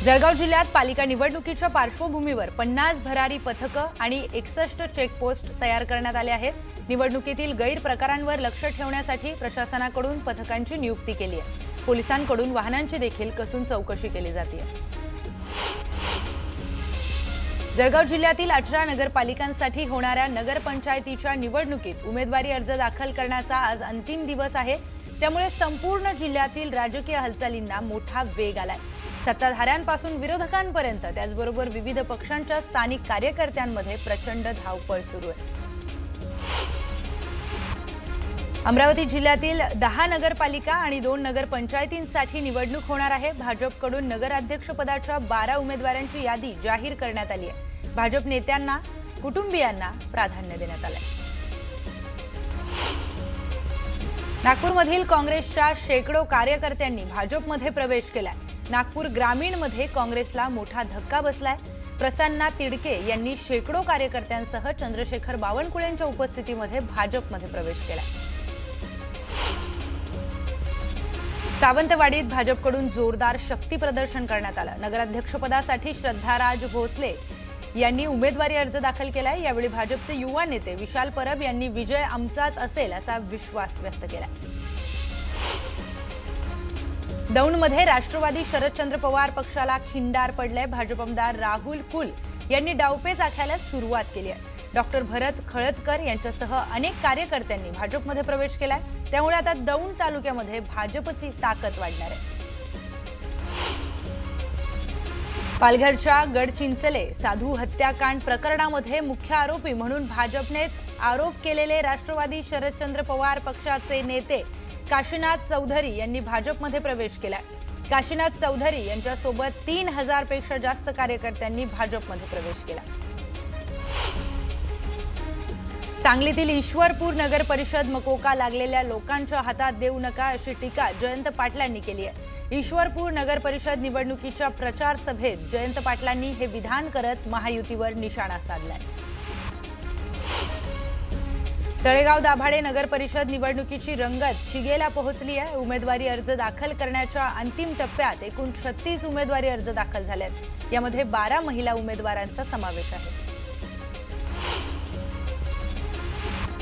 जळगाव जिल्ह्यात पालिका निवडणुकीच्या पार्श्वभूमीवर 50 भरारी पथकं आणि 61 चेकपोस्ट तयार करण्यात आले आहेत। निवडणुकीतील गैरप्रकारांवर लक्ष ठेवण्यासाठी प्रशासनाकडून पथकांची नियुक्ती केली आहे। पोलिसांकडून वाहनांची देखील कसून चौकशी केली जाते। जळगाव जिल्ह्यातील 18 नगरपालिकांसाठी होणाऱ्या नगरपंचायतीच्या निवडणुकीत उमेदवारी अर्ज दाखल करण्याचा आज अंतिम दिवस आहे। त्यामुळे संपूर्ण जिल्ह्यातील राजकीय हालचालींना मोठा वेग आलाय। सत्ताधाऱ्यांपासून विरोधकांपर्यंत त्याचबरोबर विविध पक्षांच्या स्थानिक कार्यकर्त्यांमध्ये प्रचंड धावपळ सुरू आहे। अमरावती जिल्ह्यातील 10 नगरपालिका आणि 2 नगरपंचायतींसाठी निवडणूक होणार आहे। भाजपकडून नगराध्यक्षपदाच्या 12 उमेदवारांची यादी जाहीर करण्यात आली आहे। भाजप नेत्यांना कुटुंबियांना प्राधान्य देण्यात आले। नागपूरमधील काँग्रेसच्या शेकडो कार्यकर्त्यांनी भाजपमध्ये प्रवेश केलाय। नागपूर ग्रामीणमध्ये काँग्रेसला मोठा धक्का बसलाय। प्रसन्ना तिडके यांनी शेकडो कार्यकर्त्यांसह चंद्रशेखर बावनकुळेंच्या उपस्थितीमध्ये भाजपमध्ये प्रवेश केला। सावंतवाडीत भाजपकडून जोरदार शक्ती प्रदर्शन करण्यात आलं। नगराध्यक्षपदासाठी श्रद्धाराज भोसले यांनी उमेदवारी अर्ज दाखल केलाय। यावेळी भाजपचे युवा नेते विशाल परब यांनी विजय आमचाच असेल असा विश्वास व्यक्त केला। दौंडमध्ये राष्ट्रवादी शरदचंद्र पवार पक्षाला खिंडार पडले। भाजप आमदार राहुल कुल यांनी डावपेच आखायला सुरुवात केली आहे। डॉक्टर भरत खळदकर यांच्यासह अनेक कार्यकर्त्यांनी भाजपमध्ये प्रवेश केलाय। त्यामुळे आता दौंड तालुक्यामध्ये भाजपची ताकद वाढणार आहे। पालघरच्या गडचिंचले साधू हत्याकांड प्रकरणामध्ये मुख्य आरोपी म्हणून भाजपनेच आरोप केलेले राष्ट्रवादी शरदचंद्र पवार पक्षाचे नेते काशीनाथ चौधरी यांनी भाजपमध्ये प्रवेश केलाय। काशीनाथ चौधरी यांच्यासोबत 3000 पेक्षा जास्त कार्यकर्त्यांनी भाजपमध्ये प्रवेश केला। सांगलीतील ईश्वरपूर नगर परिषद मकोका लागलेल्या लोकांच्या हातात देऊ नका अशी टीका जयंत पाटलांनी केली आहे। ईश्वरपूर नगर परिषद निवडणुकीच्या प्रचार सभेत जयंत पाटलांनी हे विधान करत महायुतीवर निशाणा साधलाय। तळेगाव दाभाडे नगर परिषद निवडणुकीची रंगत शिगेला पोहोचली आहे। उमेदवारी अर्ज दाखल करण्याच्या अंतिम टप्प्यात एकूण 36 उमेदवारी अर्ज दाखल झालेत। यामध्ये 12 महिला उमेदवारांचा समावेश आहे।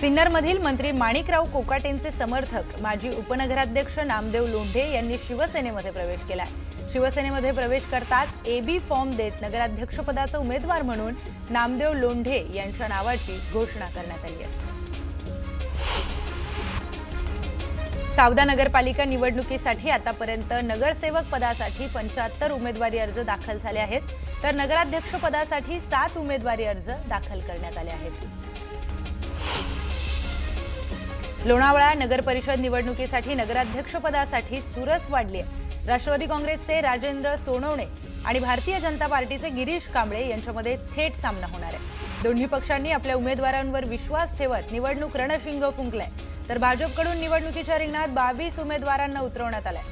सिन्नरमधील मंत्री माणिकराव कोकाटेंचे समर्थक माजी उपनगराध्यक्ष नामदेव लोंढे यांनी शिवसेनेमध्ये प्रवेश केलाय। शिवसेनेमध्ये प्रवेश करताच एबी फॉर्म देत नगराध्यक्षपदाचा उमेदवार म्हणून नामदेव लोंढे यांच्या नावाची घोषणा करण्यात आली आहे। सावदा नगरपालिका निवडणुकीसाठी आतापर्यंत नगरसेवक पदासाठी 75 उमेदवारी अर्ज दाखल झाले आहेत, तर नगराध्यक्ष पदासाठी 7 उमेदवारी अर्ज दाखल करण्यात आले आहेत। लोणावळा नगर परिषद निवडणुकीसाठी नगराध्यक्ष पदासाठी चुरस वाढली आहे। राष्ट्रवादी काँग्रेसचे राजेंद्र सोनवणे आणि भारतीय जनता पार्टीचे गिरीश कांबळे यांच्यामध्ये थेट सामना होणार आहे। दोन्ही पक्षांनी आपल्या उमेदवारांवर विश्वास ठेवत निवडणूक रणशिंग फुंकलाय, तर भाजपकडून निवडणुकीच्या रिंगणात 22 उमेदवारांना उतरवण्यात आलंय।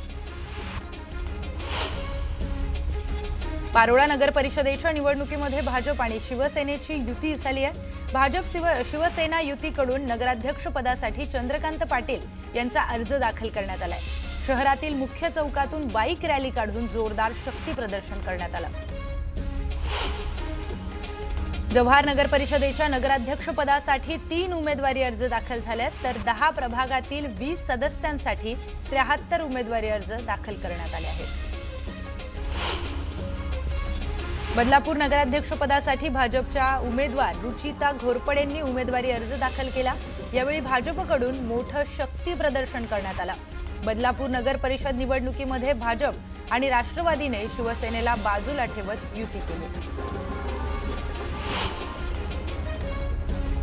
पारोळा नगर परिषदेच्या निवडणुकीमध्ये भाजप आणि शिवसेनेची युती झाली आहे। भाजप शिवसेना युतीकडून नगराध्यक्ष पदासाठी चंद्रकांत पाटील यांचा अर्ज दाखल करण्यात आलाय। शहरातील मुख्य चौकातून बाईक रॅली काढून जोरदार शक्ती प्रदर्शन करण्यात आलं। जव्हार नगर परिषदेच्या नगराध्यक्ष पदासाठी 3 उमेदवारी अर्ज दाखल झालेत, तर 10 प्रभागातील 20 सदस्यांसाठी 73 उमेदवारी अर्ज दाखल करण्यात आले आहेत। बदलापूर नगराध्यक्ष पदासाठी भाजपच्या उमेदवार रुचिता घोरपडेंनी उमेदवारी अर्ज दाखल केला। यावेळी भाजपकडून मोठं शक्ती प्रदर्शन करण्यात आलं। बदलापूर नगर परिषद निवडणुकीमध्ये भाजप आणि राष्ट्रवादीने शिवसेनेला बाजूला ठेवत युती केली।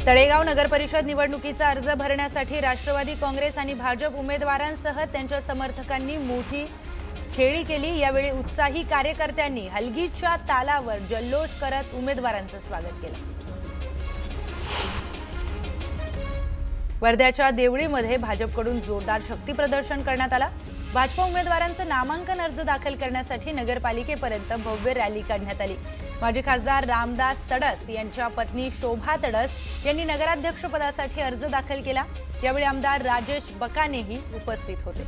तळेगाव नगर परिषद निवडणुकीचा अर्ज भरण्यासाठी राष्ट्रवादी काँग्रेस आणि भाजप उमेदवारांसह त्यांच्या समर्थकांनी मोठी खेळी केली। यावेळी उत्साही कार्यकर्त्यांनी हलगीच्या तालावर जल्लोष करत उमेदवारांचं स्वागत केलं। वर्ध्याच्या देवळीमध्ये भाजपकडून जोरदार शक्ती प्रदर्शन करण्यात आलं। भाजपा उमेदवारांचं नामांकन अर्ज दाखल करण्यासाठी नगरपालिकेपर्यंत भव्य रॅली काढण्यात आली। माजी खासदार रामदास तडस यांच्या पत्नी शोभा तडस यांनी नगराध्यक्षपदासाठी अर्ज दाखल केला। यावेळी आमदार राजेश बकानेही उपस्थित होते।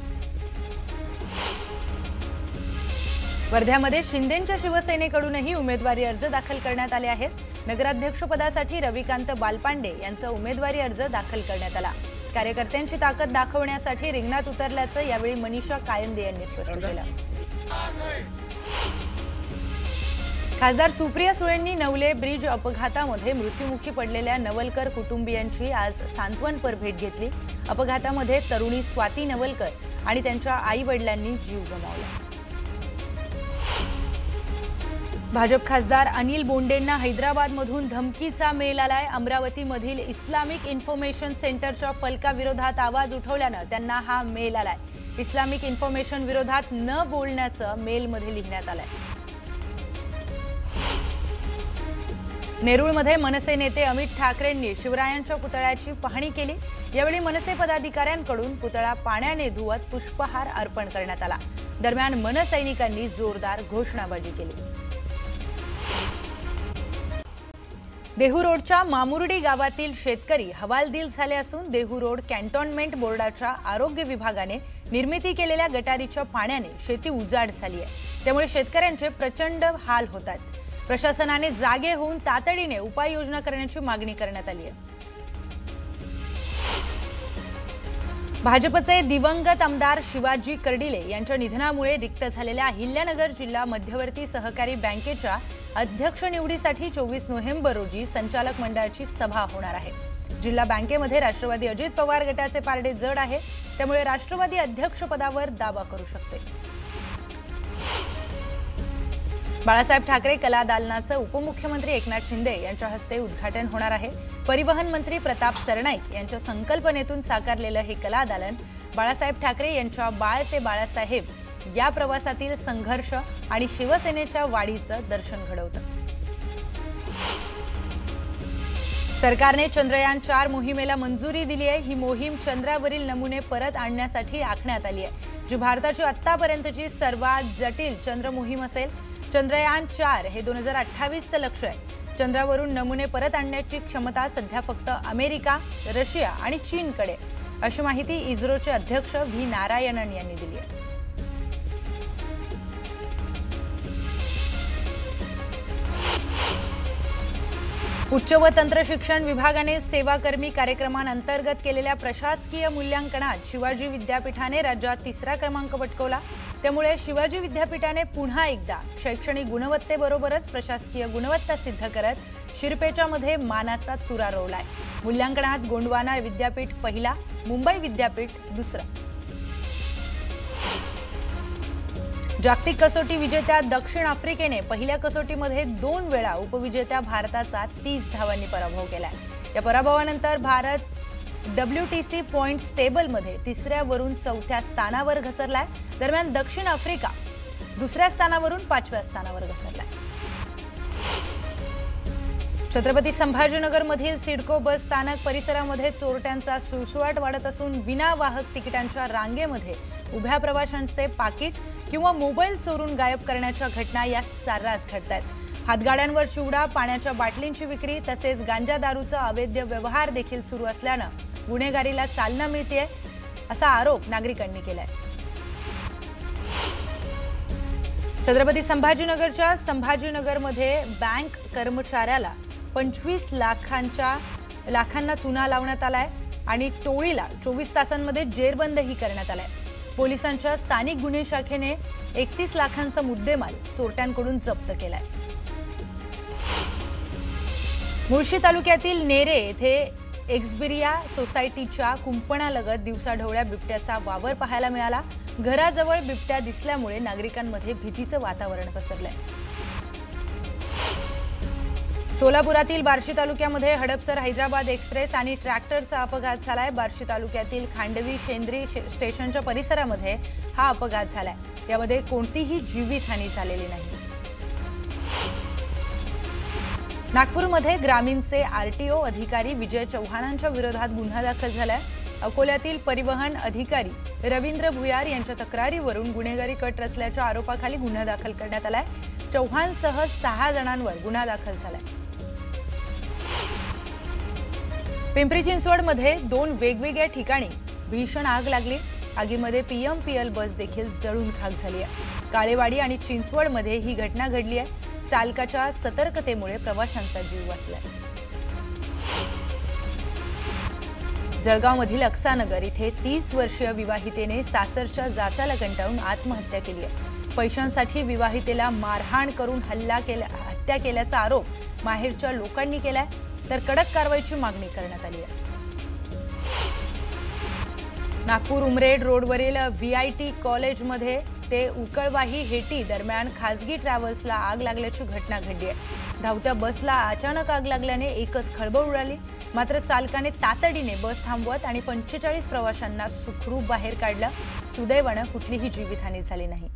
वर्ध्यामध्ये शिंदेंच्या शिवसेनेकडूनही उमेदवारी अर्ज दाखल करण्यात आले आहेत. नगराध्यक्षपदासाठी रविकांत बालपांडे यांचा उमेदवारी अर्ज दाखल करण्यात आला. कार्यकर्त्यांची ताकद दाखवण्यासाठी रिंगणात उतरल्याचं यावेळी मनीषा कायंदे यांनी स्पष्ट केलं. खासदार सुप्रिया सुळेंनी नवले ब्रिज अपघातामध्ये मृत्युमुखी पडलेल्या नवलकर कुटुंबियांची आज सांत्वनपर भेट घेतली. अपघातामध्ये तरुणी स्वाती नवलकर आणि त्यांच्या आई-वडिलांनी जीव गमावला. भाजप खासदार अनिल बोंडेंना हैदराबादमधून धमकीचा मेल आलाय. अमरावतीमधील इस्लामिक इन्फॉर्मेशन सेंटरच्या फलकाविरोधात आवाज उठवल्यानं त्यांना हा मेल आलाय. इस्लामिक इन्फॉर्मेशन विरोधात न बोलण्याचं मेलमध्ये लिहिण्यात आलंय. नेरूळमध्ये मनसे नेते अमित ठाकरेंनी शिवरायांच्या पुतळ्याची पाहणी केली. यावेळी मनसे पदाधिकाऱ्यांकडून पुतळा पाण्याने धुवत पुष्पहार अर्पण करण्यात आला. दरम्यान मनसैनिकांनी जोरदार घोषणाबाजी केली. देहू रोडच्या मामुर्डी गावातील शेतकरी हवालदिल झाले असून देहू रोड कॅन्टोन्मेंट बोर्डाच्या आरोग्य विभागाने निर्मिती केलेल्या गटारीच्या पाण्याने शेती उजाड झाली आहे. त्यामुळे शेतकऱ्यांचे प्रचंड हाल होत आहेत. प्रशासनाने जागे होऊन तातडीने उपाययोजना करण्याची मागणी करण्यात आली आहे. भाजपचे दिवंगत आमदार शिवाजी कर्डिले यांच्या निधनामुळे रिक्त झालेल्या अहिल्यानगर जिल्हा मध्यवर्ती सहकारी बँकेच्या अध्यक्ष निवडीसाठी 24 नोव्हेंबर रोजी संचालक मंडळाची सभा होणार आहे. जिल्हा बँकेमध्ये राष्ट्रवादी अजित पवार गटाचे पारडे जड आहे. त्यामुळे राष्ट्रवादी अध्यक्षपदावर दावा करू शकते. बाळासाहेब ठाकरे कला दालनाचं उपमुख्यमंत्री एकनाथ शिंदे यांच्या हस्ते उद्घाटन होणार आहे. परिवहन मंत्री प्रताप सरनाईक यांच्या संकल्पनेतून साकारलेलं हे कला दालन बाळासाहेब ठाकरे यांच्या बाळ ते बाळासाहेब या प्रवासातील संघर्ष आणि शिवसेनेच्या वाढीचं दर्शन घडवतं. सरकारने चंद्रयान 4 मोहिमेला मंजुरी दिली आहे. ही मोहीम चंद्रावरील नमुने परत आणण्यासाठी आखण्यात आली आहे, जी भारताची आतापर्यंतची सर्वात जटिल चंद्र मोहीम असेल. चंद्रयान 4 हे 2028चं लक्ष्य आहे. चंद्रावरून नमुने परत आणण्याची क्षमता सध्या फक्त अमेरिका, रशिया आणि चीनकडे, अशी माहिती इस्रोचे अध्यक्ष व्ही नारायणन यांनी दिली आहे. उच्च व तंत्र शिक्षण विभागाने सेवाकर्मी कार्यक्रमांतर्गत केलेल्या प्रशासकीय मूल्यांकनात शिवाजी विद्यापीठाने राज्यात 3रा क्रमांक पटकावला. त्यामुळे शिवाजी विद्यापीठाने पुन्हा एकदा शैक्षणिक गुणवत्तेबरोबरच प्रशासकीय गुणवत्ता सिद्ध करत शिरपेचामध्ये मानाचा तुरा रोवलाय. मूल्यांकनात गोंडवाना विद्यापीठ पहिला, मुंबई विद्यापीठ दुसरा. जागतिक कसोटी विजेत्या दक्षिण आफ्रिकेने पहिल्या कसोटीमध्ये 2 वेळा उपविजेत्या भारताचा 30 धावांनी पराभव केलाय. या पराभवानंतर भारत WTC पॉइंट्स टेबलमध्ये 3ऱ्यावरून 4थ्या स्थानावर घसरलाय. दरम्यान दक्षिण आफ्रिका 2ऱ्या स्थानावरून 5व्या स्थानावर घसरलाय. छत्रपती संभाजीनगरमधील सिडको बस स्थानक परिसरामध्ये चोरट्यांचा सुळसुळाट वाढत असून विनावाहक तिकिटांच्या रांगेमध्ये उभ्या प्रवाशांचे पाकिट किंवा मोबाईल चोरून गायब करण्याच्या घटना या सर्रास घडतात. हातगाड्यांवर चिवडा, पाण्याच्या बाटलींची विक्री तसेच गांजा दारूचा अवैध व्यवहार देखील सुरू असल्यानं गुन्हेगारीला चालना मिळते, असा आरोप नागरिकांनी केलाय. छत्रपती संभाजीनगरच्या संभाजीनगरमध्ये बँक कर्मचाऱ्याला 25 लाखांना चुना लावण्यात आलाय आणि टोळीला 24 तासांमध्ये जेरबंदही करण्यात आलाय. पोलिसांच्या स्थानिक गुन्हे शाखेने 31 लाखांचा मुद्देमाल चोरट्यांकडून जप्त केलाय. मुळशी तालुक्यातील नेरे येथे एक्सबिरिया सोसायटीच्या कुंपणालगत दिवसाढवळ्या बिबट्याचा वावर पाहायला मिळाला. घराजवळ बिबट्या दिसल्यामुळे नागरिकांमध्ये भीतीचं वातावरण पसरलंय. सोलापुरातील बार्शी तालुक्यामध्ये हडपसर हैदराबाद एक्सप्रेस आणि ट्रॅक्टरचा अपघात झालाय. बार्शी तालुक्यातील खांडवी शेंद्री स्टेशनच्या परिसरामध्ये हा अपघात झालाय. यामध्ये कोणतीही जीवितहानी झालेली नाही. नागपूरमध्ये ग्रामीणचे RTO अधिकारी विजय चव्हाणांच्या विरोधात गुन्हा दाखल झालाय. अकोल्यातील परिवहन अधिकारी रवींद्र भुयार यांच्या तक्रारीवरून गुन्हेगारी कट रचल्याच्या आरोपाखाली गुन्हा दाखल करण्यात आलाय. चव्हाणसह 6 जणांवर गुन्हा दाखल झालाय. पिंपरी चिंचवडमध्ये 2 वेगवेगळ्या ठिकाणी भीषण आग लागली. आगीमध्ये PMPL बस देखील जळून खाक झाली आहे. काळेवाडी आणि चिंचवडमध्ये ही घटना घडली आहे। चालकाच्या सतर्कतेमुळे प्रवाशांचा जीव वाचला। जळगावमधील अक्सानगर इथे 30 वर्षीय विवाहितेने सासरच्या जाचाला कंटाळून आत्महत्या केली आहे। पैशांसाठी विवाहितेला मारहाण करून हत्या केल्याचा आरोप माहेरच्या लोकांनी केलाय, तर कडक कारवाईची मागणी करण्यात आली आहे। नागपूर उमरेड रोडवरील VIT कॉलेजमध्ये ते उकळवाही हेटी दरम्यान खासगी ट्रॅव्हल्सला आग लागल्याची घटना घडली आहे। धावत्या बसला अचानक आग लागल्याने एकच खळबळ उडाली, मात्र चालकाने तातडीने बस थांबवत आणि 45 प्रवाशांना सुखरूप बाहेर काढलं। सुदैवाने कुठलीही जीवितहानी झाली नाही।